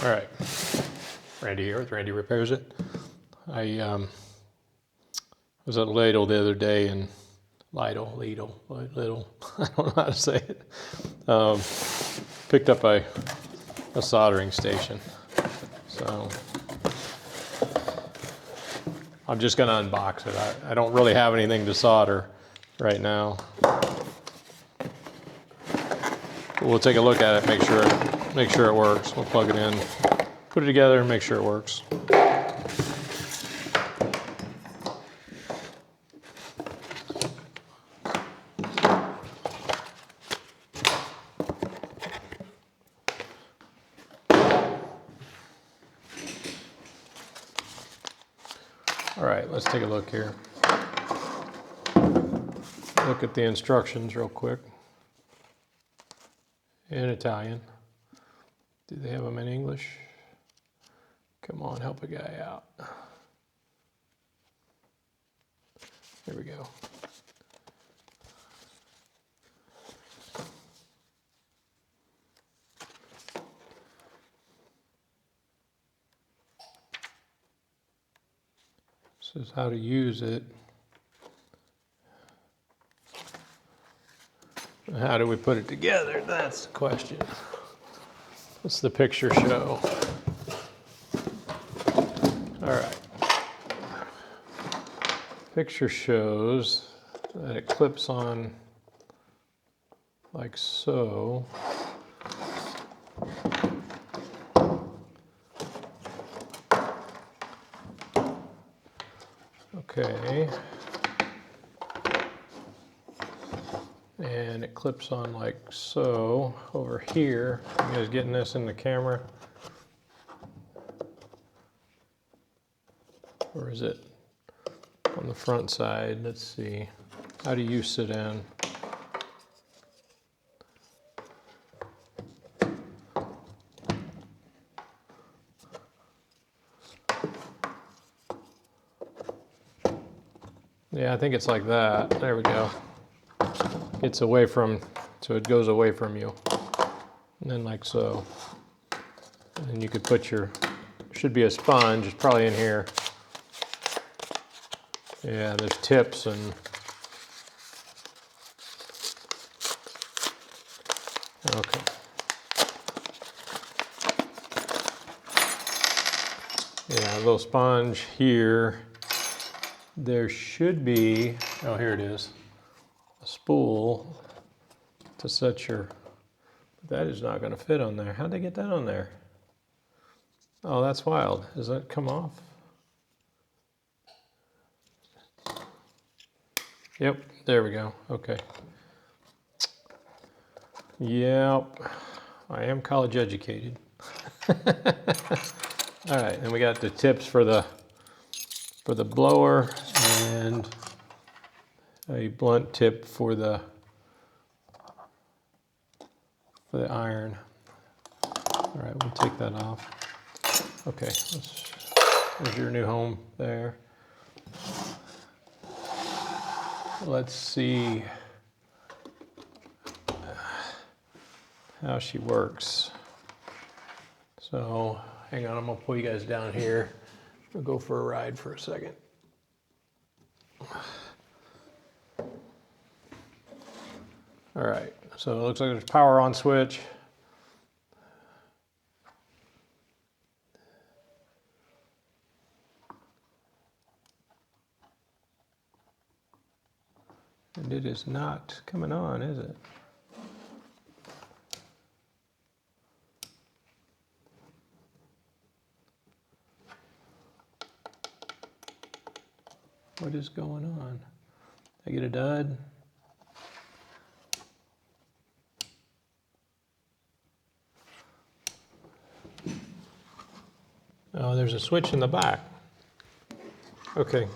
All right, Randy here with Randy Repairs It. I was at Lidl the other day and Lidl, I don't know how to say it. Picked up a soldering station. So I'm just gonna unbox it. I don't really have anything to solder right now. We'll take a look at it, make sure it works. We'll plug it in, put it together, and make sure it works. All right, let's take a look here. Look at the instructions real quick. In Italian. Do they have them in English? Come on, help a guy out. Here we go. This is how to use it. How do we put it together? That's the question. What's the picture show? All right. Picture shows that it clips on like so. Okay. And it clips on like so over here. You guys getting this in the camera? Or is it on the front side? Let's see. How do you sit in? Yeah, I think it's like that. There we go. It's away from, so it goes away from you. And then like so. And then you could put your, should be a sponge, it's probably in here. Yeah, there's tips and okay. Yeah, a little sponge here. There should be, oh here it is, a spool to set your, that is not going to fit on there. How'd they get that on there? Oh, that's wild. Does that come off? Yep, there we go. Okay. Yep, I am college educated. All right, and we got the tips for the blower and a blunt tip for the iron. All right, we'll take that off. Okay, there's your new home there. Let's see how she works. So hang on, I'm gonna pull you guys down here. We'll go for a ride for a second. All right, so it looks like there's a power on switch. And it is not coming on, is it? What is going on? I get a dud? Oh, there's a switch in the back. Okay.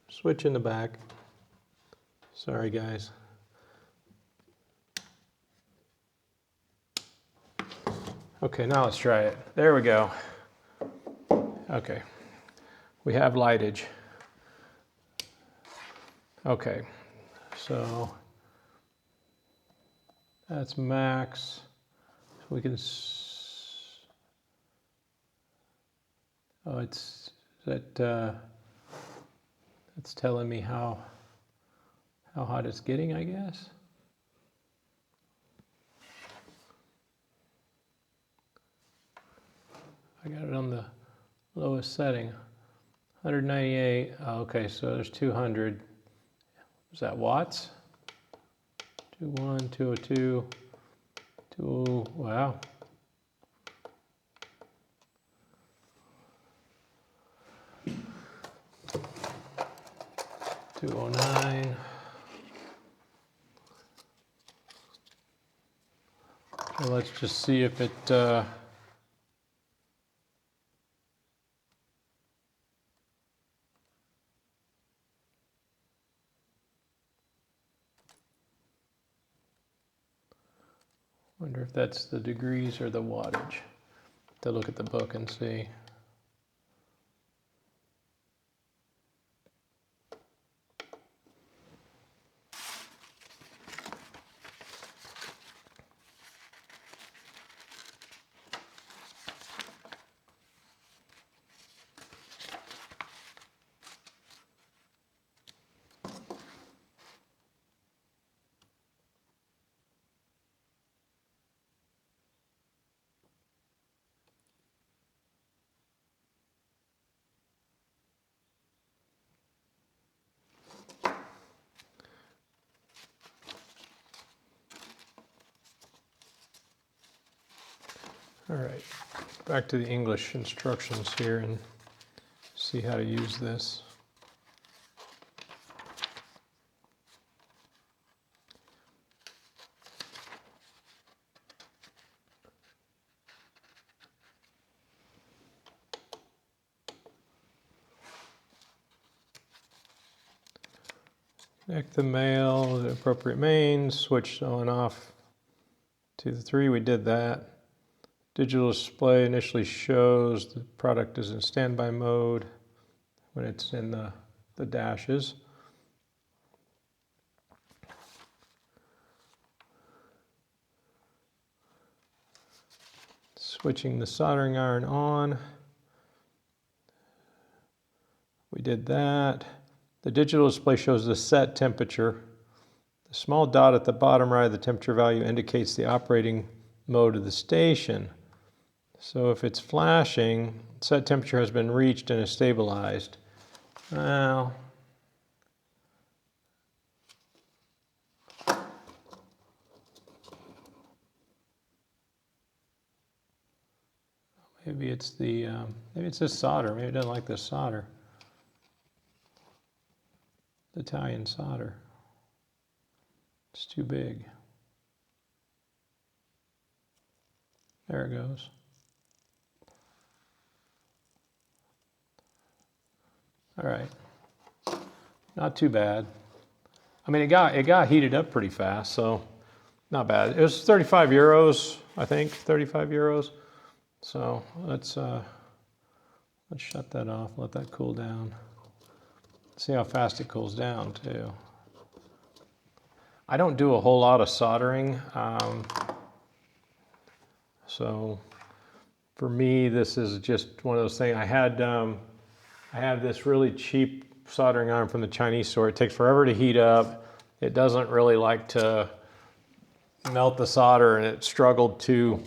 Switch in the back. Sorry, guys. Okay, now let's try it. There we go. Okay. We have lightage. Okay. So that's max. So we can Oh, it's that. It's telling me how hot it's getting, I guess. I got it on the lowest setting, 198. Oh, okay, so there's 200. Is that watts? 21, 202, 2. Wow. 209. So let's just see if it. Wonder if that's the degrees or the wattage. To look at the book and see. All right, back to the English instructions here and see how to use this. Connect the male, the appropriate mains, switch on and off to the 3, we did that. Digital display initially shows the product is in standby mode when it's in the dashes. Switching the soldering iron on. We did that. The digital display shows the set temperature. The small dot at the bottom right of the temperature value indicates the operating mode of the station. So if it's flashing, set temperature has been reached and is stabilized. Well, maybe it's this solder. Maybe it doesn't like this solder. Italian solder. It's too big. There it goes. All right, not too bad. I mean, it got heated up pretty fast, so not bad. It was 35 euros, I think, 35 euros. So let's shut that off, let that cool down. See how fast it cools down too. I don't do a whole lot of soldering, so for me, this is just one of those things. I have this really cheap soldering iron from the Chinese store. It takes forever to heat up. It doesn't really like to melt the solder, and it struggled to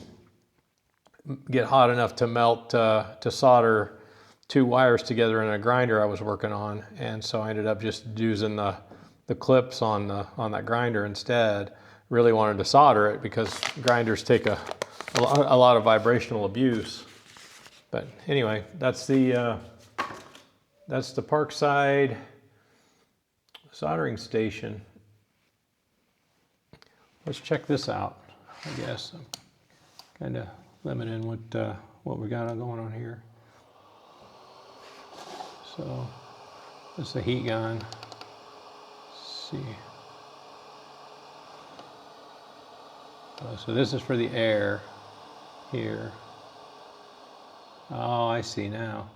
get hot enough to melt, to solder 2 wires together in a grinder I was working on. And so I ended up just using the clips on that grinder instead. Really wanted to solder it because grinders take a lot of vibrational abuse. But anyway, that's the Parkside soldering station. Let's check this out. I guess I'm kind of limiting what we got going on here. So this is the heat gun. Let's see. So this is for the air here. Oh, I see now.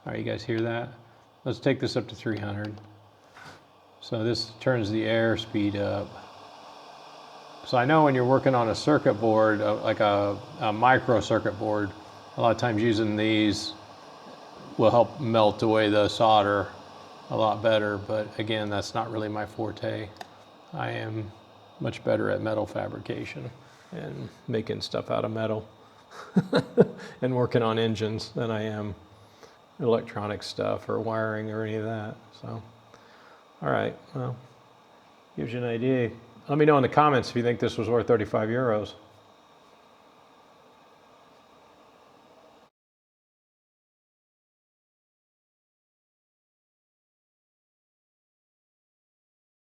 All right, you guys hear that? Let's take this up to 300. So this turns the air speed up. So I know when you're working on a circuit board, like a micro circuit board, a lot of times using these, will help melt away the solder a lot better, but again, that's not really my forte. I am much better at metal fabrication and making stuff out of metal and working on engines than I am electronic stuff or wiring or any of that. So, all right, well, gives you an idea. Let me know in the comments if you think this was worth 35 euros.